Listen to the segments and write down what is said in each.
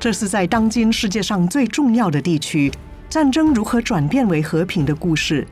这是在当今世界上最重要的地区，战争如何转变为和平的故事。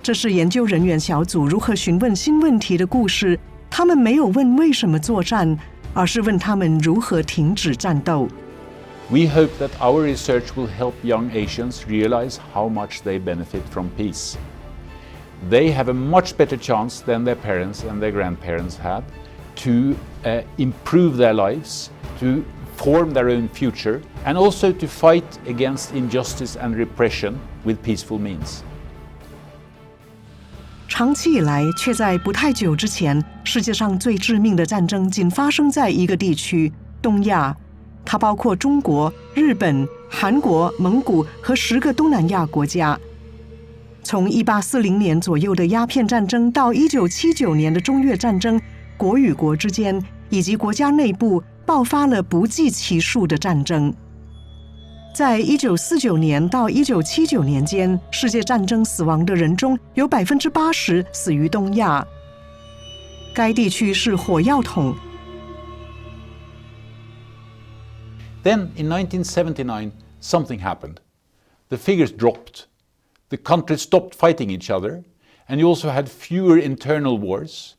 这是研究人员小组如何询问新问题的故事。他们没有问为什么作战，而是问他们如何停止战斗。We hope that our research will help young Asians realize how much they benefit from peace. They have a much better chance than their parents and their grandparents had to improve their lives, to form their own future, and also to fight against injustice and repression with peaceful means. 长期以来，却在不太久之前，世界上最致命的战争仅发生在一个地区——东亚。它包括中国、日本、韩国、蒙古和10个东南亚国家。从1840年左右的鸦片战争到1979年的中越战争，国与国之间以及国家内部爆发了不计其数的战争。在1949年到1979年间，世界战争死亡的人中有80%死于东亚。该地区是火药桶。Then, in 1979, something happened. The figures dropped. The countries stopped fighting each other, and you also had fewer internal wars.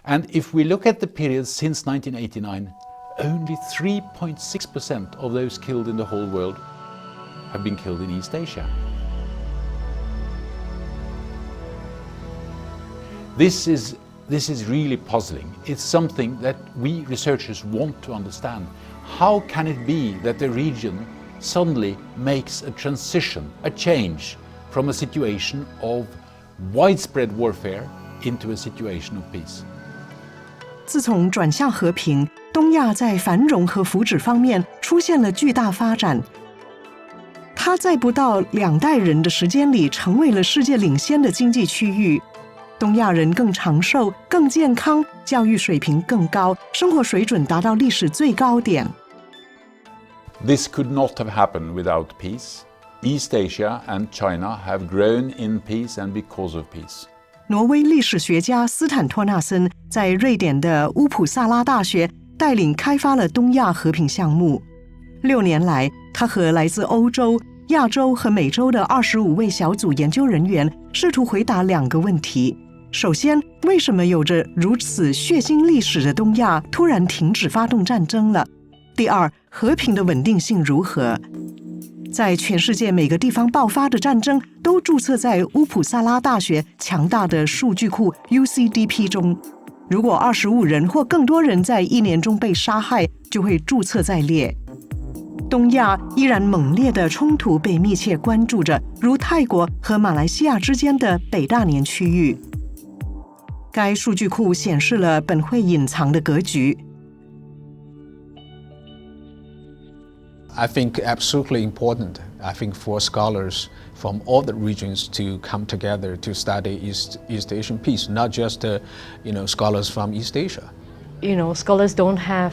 And if we look at the period since 1989, only 3.6% of those killed in the whole world have been killed in East Asia. This is really puzzling. It's something that we researchers want to understand. How can it be that the region suddenly makes a transition, a change from a situation of widespread warfare into a situation of peace? 自从转向和平，东亚在繁荣和福祉方面出现了巨大发展。它在不到2代人的时间里，成为了世界领先的经济区域。东亚人更长寿、更健康，教育水平更高，生活水准达到历史最高点。This could not have happened without peace. East Asia and China have grown in peace and because of peace. 挪威历史学家斯坦托纳森在瑞典的乌普萨拉大学带领开发了东亚和平项目。6年来，他和来自欧洲、亚洲和美洲的25位小组研究人员试图回答2个问题：首先，为什么有着如此血腥历史的东亚突然停止发动战争了？第二，和平的稳定性如何？在全世界每个地方爆发的战争都注册在乌普萨拉大学强大的数据库 UCDP 中。如果25人或更多人在1年中被杀害，就会注册在列。东亚依然猛烈的冲突被密切关注着，如泰国和马来西亚之间的北大年区域。该数据库显示了本会隐藏的格局。I think absolutely important, I think, for scholars from all the regions to come together to study East Asian peace, not just, scholars from East Asia. Scholars don't have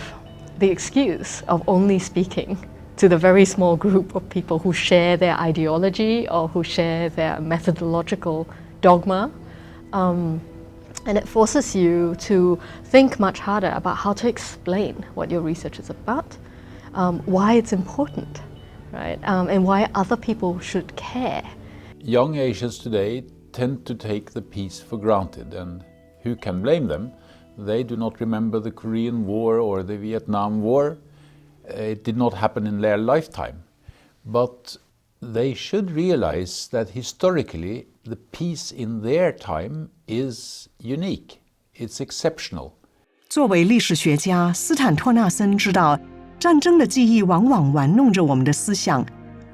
the excuse of only speaking to the very small group of people who share their ideology or who share their methodological dogma. And it forces you to think much harder about how to explain what your research is about.Why it's important, right? And why other people should care. Young Asians today tend to take the peace for granted, and who can blame them? They do not remember the Korean War or the Vietnam War. It did not happen in their lifetime. But they should realize that historically the peace in their time is unique. It's exceptional. 作为历史学家，斯坦托纳森知道战争的记忆往往玩弄着我们的思想，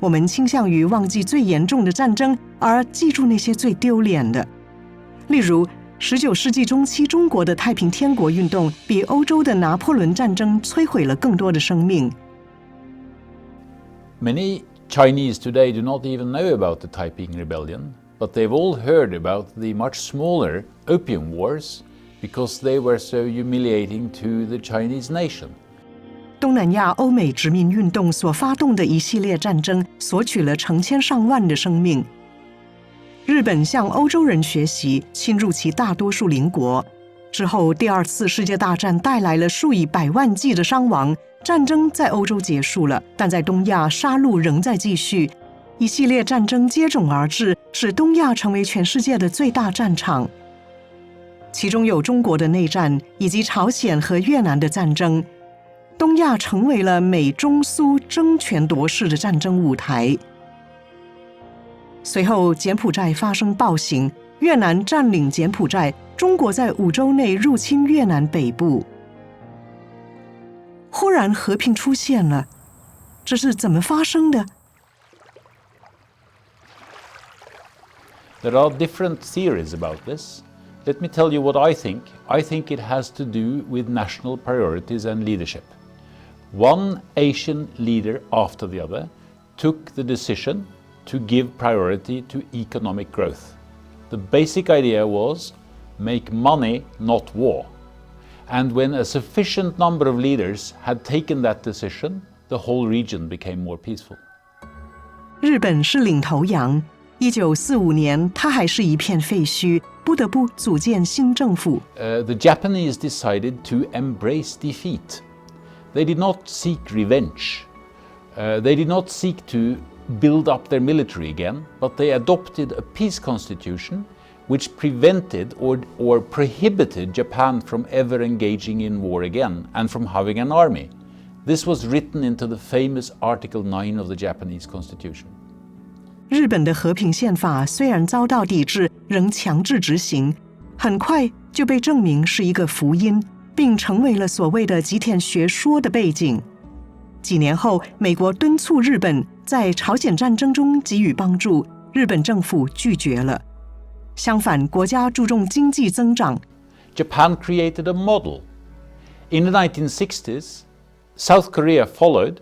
我们倾向于忘记最严重的战争，而记住那些最丢脸的。例如，19世纪中期中国的太平天国运动比欧洲的拿破仑战争摧毁了更多的生命。Many Chinese today do not even know about the Taiping Rebellion, but they've all heard about the much smaller Opium Wars because they were so humiliating to the Chinese nation.东南亚欧美殖民运动所发动的一系列战争，索取了成千上万的生命。日本向欧洲人学习，侵入其大多数邻国。之后，第二次世界大战带来了数以百万计的伤亡，战争在欧洲结束了，但在东亚杀戮仍在继续。一系列战争接踵而至，使东亚成为全世界的最大战场。其中有中国的内战以及朝鲜和越南的战争，东亚成为了美中苏争权夺势的战争舞台。随后，柬埔寨发生暴行，越南占领柬埔寨，中国在5周内入侵越南北部。忽然和平出现了，这是怎么发生的？ There are different theories about this. Let me tell you what I think. I think it has to do with national priorities and leadership. One Asian leader after the other took the decision to give priority to economic growth. The basic idea was make money, not war. And when a sufficient number of leaders had taken that decision, the whole region became more peaceful. 日本是领头羊。1945年，它还是一片废墟，不得不组建新政府。The Japanese decided to embrace defeat. They did not seek revenge. They did not seek to build up their military again, but they adopted a peace constitution which prevented or prohibited Japan from ever engaging in war again and from having an army. This was written into the famous Article 9 of the Japanese Constitution. 日本的和平宪法虽然遭到抵制，仍强制执行，很快就被证明是一个福音，并成为了所谓的吉田学说的背景。几年后，美国敦促日本在朝鲜战争中给予帮助，日本政府拒绝了。相反，国家注重经济增长。Japan created a model. In the 1960s, South Korea followed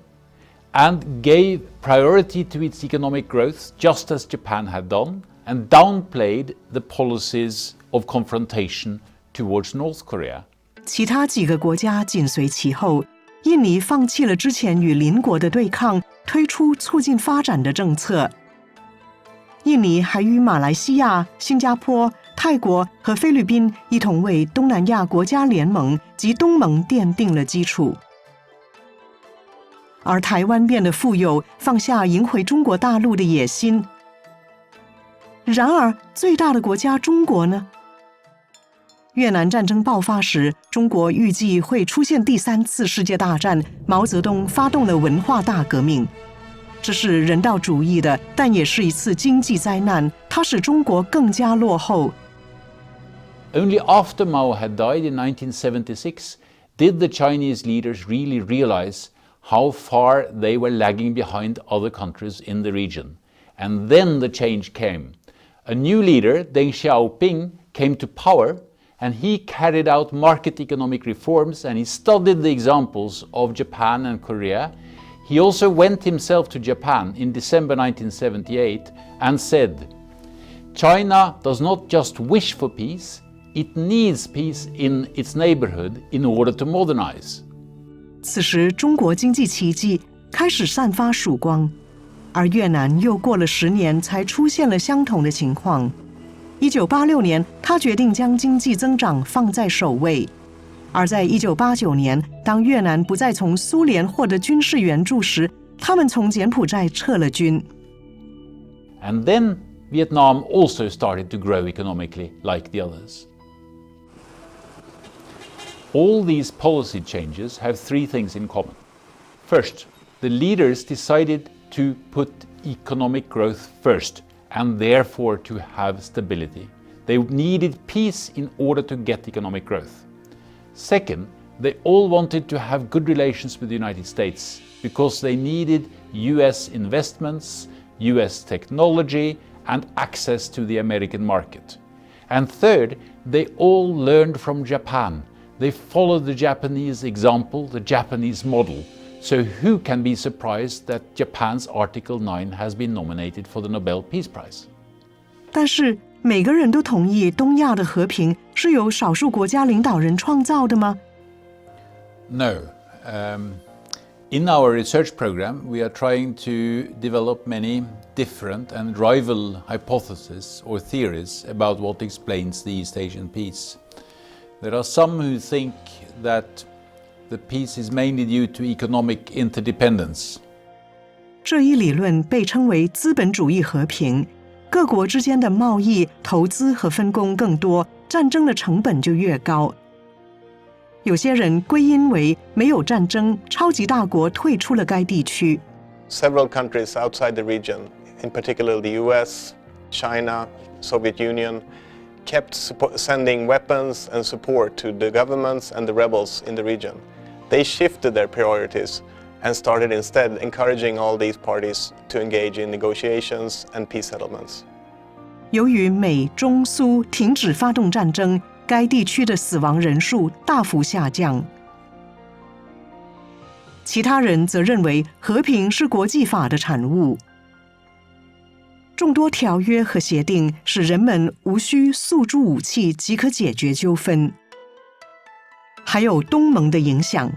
and gave priority to its economic growth, just as Japan had done, and downplayed the policies of confrontation towards North Korea. 其他几个国家紧随其后，印尼放弃了之前与邻国的对抗，推出促进发展的政策。印尼还与马来西亚、新加坡、泰国和菲律宾一同为东南亚国家联盟及东盟奠定了基础。而台湾变得富有，放下迎回中国大陆的野心。然而，最大的国家中国呢？越南战争爆发时，中国预计会出现第3次世界大战，毛泽东发动了文化大革命。这是人道主义的，但也是一次经济灾难，它使中国更加落后。Only after Mao had died in 1976 did the Chinese leaders really realize how far they were lagging behind other countries in the region. And then the change came. A new leader, Deng Xiaoping, came to power, and he carried out market economic reforms, and he studied the examples of Japan and Korea. He also went himself to Japan in December 1978 and said, China does not just wish for peace, it needs peace in its neighborhood in order to modernize. 此时，中国经济奇迹开始散发曙光，而越南又过了10年才出现了相同的情况。1986年，他决定将经济增长放在首位。而在1989年，当越南不再从苏联获得军事援助时，他们从柬埔寨撤了军。And then Vietnam also started to grow economically like the others. All these policy changes have 3 things in common. First, the leaders decided to put economic growth first and therefore to have stability. They needed peace in order to get economic growth. Second, they all wanted to have good relations with the United States because they needed US investments, US technology, and access to the American market. And third, they all learned from Japan. They followed the Japanese example, the Japanese model. So who can be surprised that Japan's Article 9 has been nominated for the Nobel Peace Prize? 但是，每个人都同意东亚的和平是由少数国家领导人创造的吗？ No. In our research program, we are trying to develop many different and rival hypotheses or theories about what explains the East Asian peace. There are some who think that the peace is mainly due to economic interdependence. 这一理论被称为资本主义和平，各国之间的贸易、投资和分工更多，战争的成本就越高。有些人归因为没有战争，超级大国退出了该地区。Several countries outside the region, in particular the US, China, Soviet Union, kept sending weapons and support to the governments and the rebels in the region. They shifted their priorities and started instead encouraging all these parties to engage in negotiations and peace settlements. 由于美、中、苏停止发动战争，该地区的死亡人数大幅下降。其他人则认为和平是国际法的产物。众多条约和协定使人们无需诉诸武器即可解决纠纷。还有东盟的影响，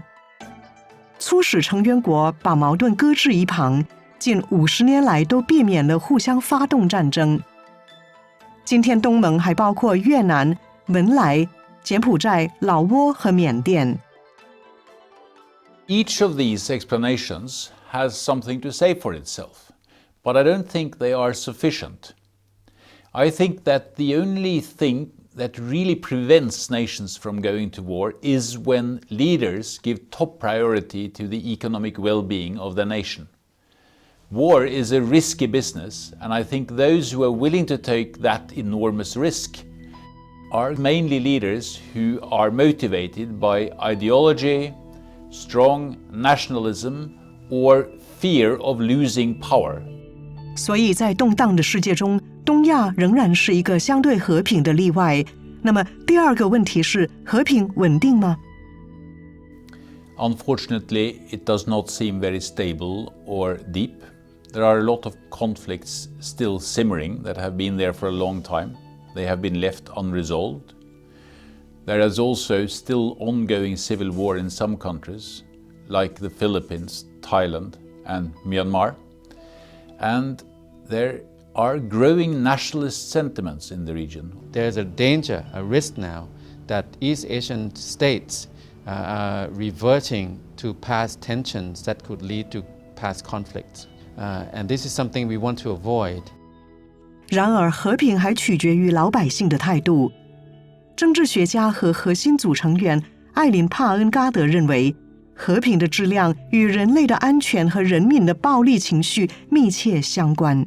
促使成员国把矛盾搁置一旁，近50年来都避免了互相发动战争。今天东盟还包括越南、文莱、柬埔寨、老挝和缅甸。Each of these explanations has something to say for itself, but I don't think they are sufficient. I think that the only thing that really prevents nations from going to war is when leaders give top priority to the economic well-being of their nation. War is a risky business, and I think those who are willing to take that enormous risk are mainly leaders who are motivated by ideology, strong nationalism, or fear of losing power. 所以在动荡的世界中，东亚仍然是一个相对和平的例外。那么第二个问题是，和平稳定吗？ Unfortunately, it does not seem very stable or deep. There are a lot of conflicts still simmering that have been there for a long time. They have been left unresolved. There is also still ongoing civil war in some countries, like the Philippines, Thailand, and Myanmar. And there are growing nationalist sentiments in the region. There's a danger, a risk now, that East Asian states are reverting to past tensions that could lead to past conflicts. And this is something we want to avoid. 然而，和平还取决于老百姓的态度。政治学家和核心组成员艾琳·帕恩加德认为，和平的质量与人类的安全和人民的暴力情绪密切相关。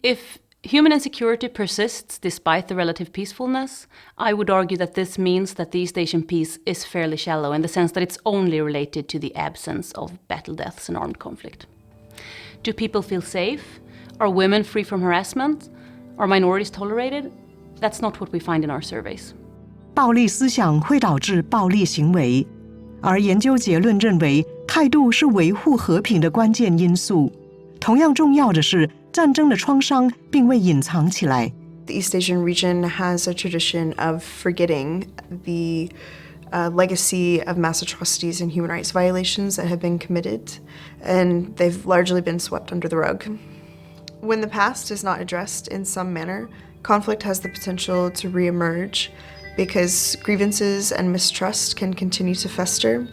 If human insecurity persists despite the relative peacefulness, I would argue that this means that the East Asian peace is fairly shallow in the sense that it's only related to the absence of battle deaths and armed conflict. Do people feel safe? Are women free from harassment? Are minorities tolerated? That's not what we find in our surveys. 暴力思想会导致暴力行为，而研究结论认为，态度是维护和平的关键因素。同样重要的是，战争的创伤并未隐藏起来。The East Asian region has a tradition of forgetting the legacy of mass atrocities and human rights violations that have been committed, and they've largely been swept under the rug. When the past is not addressed in some manner, conflict has the potential to reemerge because grievances and mistrust can continue to fester.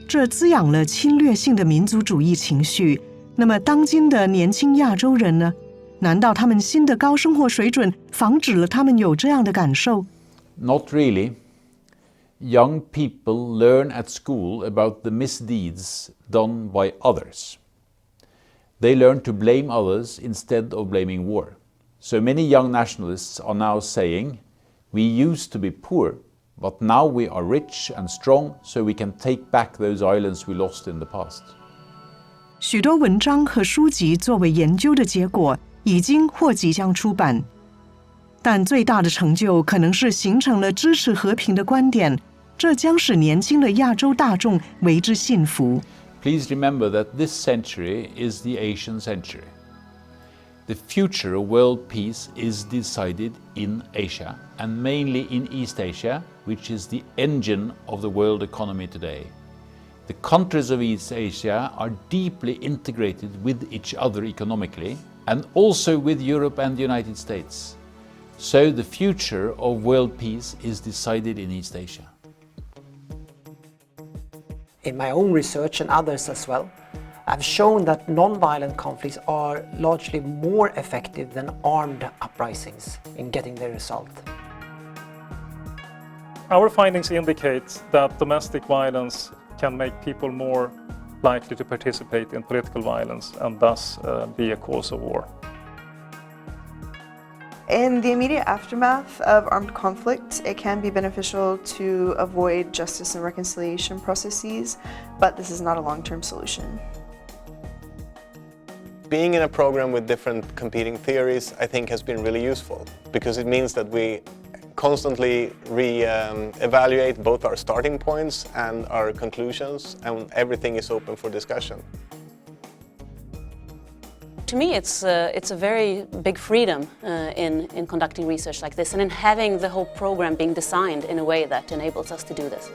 这滋养了侵略性的民族主义情绪。那么，当今的年轻亚洲人呢？难道他们新的高生活水准防止了他们有这样的感受？ Not really. Young people learn at school about the misdeeds done by others. They learn to blame others instead of blaming war. So many young nationalists are now saying, we used to be poor, but now we are rich and strong, so we can take back those islands we lost in the past. 许多文章和书籍作为研究的结果，已经或即将出版。但最大的成就可能是形成了支持和平的观点，这将使年轻的亚洲大众为之信服。Please remember that this century is the Asian century. The future of world peace is decided in Asia, and mainly in East Asia, which is the engine of the world economy today. The countries of East Asia are deeply integrated with each other economically, and also with Europe and the United States. So the future of world peace is decided in East Asia. In my own research and others as well, I've shown that non-violent conflicts are largely more effective than armed uprisings in getting the result. Our findings indicate that domestic violence can make people more likely to participate in political violence and thus be a cause of war. In the immediate aftermath of armed conflict, it can be beneficial to avoid justice and reconciliation processes, but this is not a long-term solution. Being in a program with different competing theories, I think, has been really useful, because it means that we constantly evaluate both our starting points and our conclusions, and everything is open for discussion. To me, it's a very big freedom in conducting research like this and in having the whole program being designed in a way that enables us to do this.